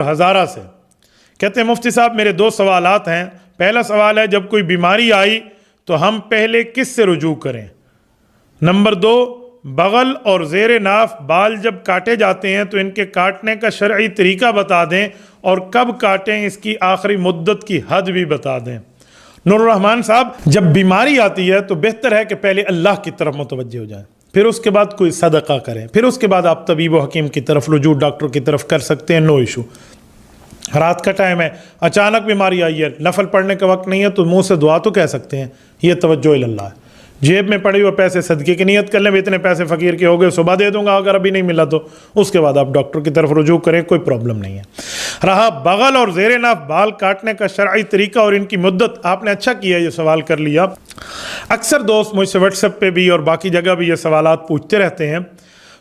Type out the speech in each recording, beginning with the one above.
ہزارہ سے کہتے ہیں مفتی صاحب میرے دو سوالات ہیں۔ پہلا سوال ہے جب کوئی بیماری آئی تو ہم پہلے کس سے رجوع کریں؟ نمبر دو، بغل اور زیر ناف بال جب کاٹے جاتے ہیں تو ان کے کاٹنے کا شرعی طریقہ بتا دیں اور کب کاٹیں، اس کی آخری مدت کی حد بھی بتا دیں۔ نور الرحمان صاحب، جب بیماری آتی ہے تو بہتر ہے کہ پہلے اللہ کی طرف متوجہ ہو جائیں، پھر اس کے بعد کوئی صدقہ کریں، پھر اس کے بعد آپ طبیب و حکیم کی طرف رجوع ڈاکٹر کی طرف کر سکتے ہیں، نو ایشو۔ رات کا ٹائم ہے، اچانک بیماری آئی ہے، نفل پڑھنے کا وقت نہیں ہے تو منہ سے دعا تو کہہ سکتے ہیں، یہ توجہ اللہ ہے۔ جیب میں پڑے ہوئے پیسے صدقے کی نیت کر لیں، اتنے پیسے فقیر کے ہو گئے، صبح دے دوں گا اگر ابھی نہیں ملا تو، اس کے بعد آپ ڈاکٹر کی طرف رجوع کریں، کوئی پرابلم نہیں ہے۔ رہا بغل اور زیر ناف بال کاٹنے کا شرعی طریقہ اور ان کی مدت، آپ نے اچھا کیا یہ سوال کر لیا۔ اکثر دوست مجھ سے واٹس ایپ پہ بھی اور باقی جگہ بھی یہ سوالات پوچھتے رہتے ہیں،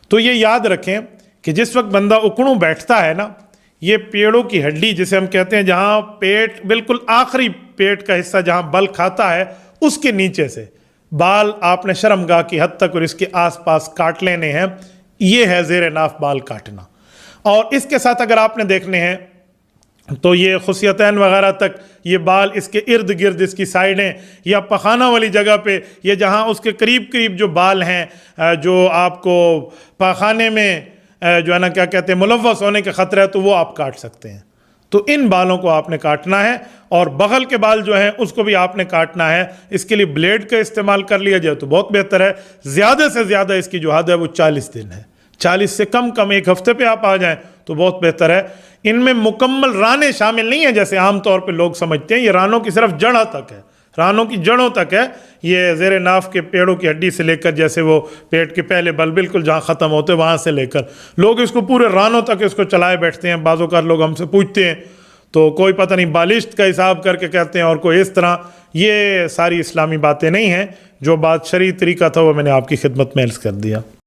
تو یہ یاد رکھیں کہ جس وقت بندہ اکڑوں بیٹھتا ہے نا، یہ پیڑوں کی ہڈی جسے ہم کہتے ہیں، جہاں پیٹ بالکل آخری پیٹ کا حصہ جہاں بل کھاتا ہے، اس کے نیچے سے بال آپ نے شرمگاہ کی حد تک اور اس کے آس پاس کاٹ لینے ہیں، یہ ہے زیر ناف بال کاٹنا۔ اور اس کے ساتھ اگر آپ نے دیکھنے ہیں تو یہ خصیتین وغیرہ تک یہ بال اس کے ارد گرد، اس کی سائیڈیں یا پخانہ والی جگہ پہ، یہ جہاں اس کے قریب قریب جو بال ہیں جو آپ کو پخانے میں جو ہے نا کیا کہتے ہیں ملوث ہونے کے خطرہ ہے، تو وہ آپ کاٹ سکتے ہیں۔ تو ان بالوں کو آپ نے کاٹنا ہے، اور بغل کے بال جو ہیں اس کو بھی آپ نے کاٹنا ہے۔ اس کے لیے بلیڈ کا استعمال کر لیا جائے تو بہت بہتر ہے۔ زیادہ سے زیادہ اس کی جو حد ہے وہ 40 دن ہے، 40 سے کم ایک ہفتے پہ آپ آ جائیں تو بہت بہتر ہے۔ ان میں مکمل رانے شامل نہیں ہیں جیسے عام طور پہ لوگ سمجھتے ہیں، یہ رانوں کی صرف جڑوں تک ہے، رانوں کی جڑوں تک ہے، یہ زیر ناف کے پیڑوں کی ہڈی سے لے کر جیسے وہ پیٹ کے پہلے بل بالکل جہاں ختم ہوتے وہاں سے لے کر لوگ اس کو پورے رانوں تک اس کو چلائے بیٹھتے ہیں۔ بعض اوقات لوگ ہم سے پوچھتے ہیں تو کوئی پتہ نہیں بالشت کا حساب کر کے کہتے ہیں اور کوئی اس طرح، یہ ساری اسلامی باتیں نہیں ہیں۔ جو بات شرعی طریقہ تھا وہ میں نے آپ کی خدمت میں عرض کر دیا۔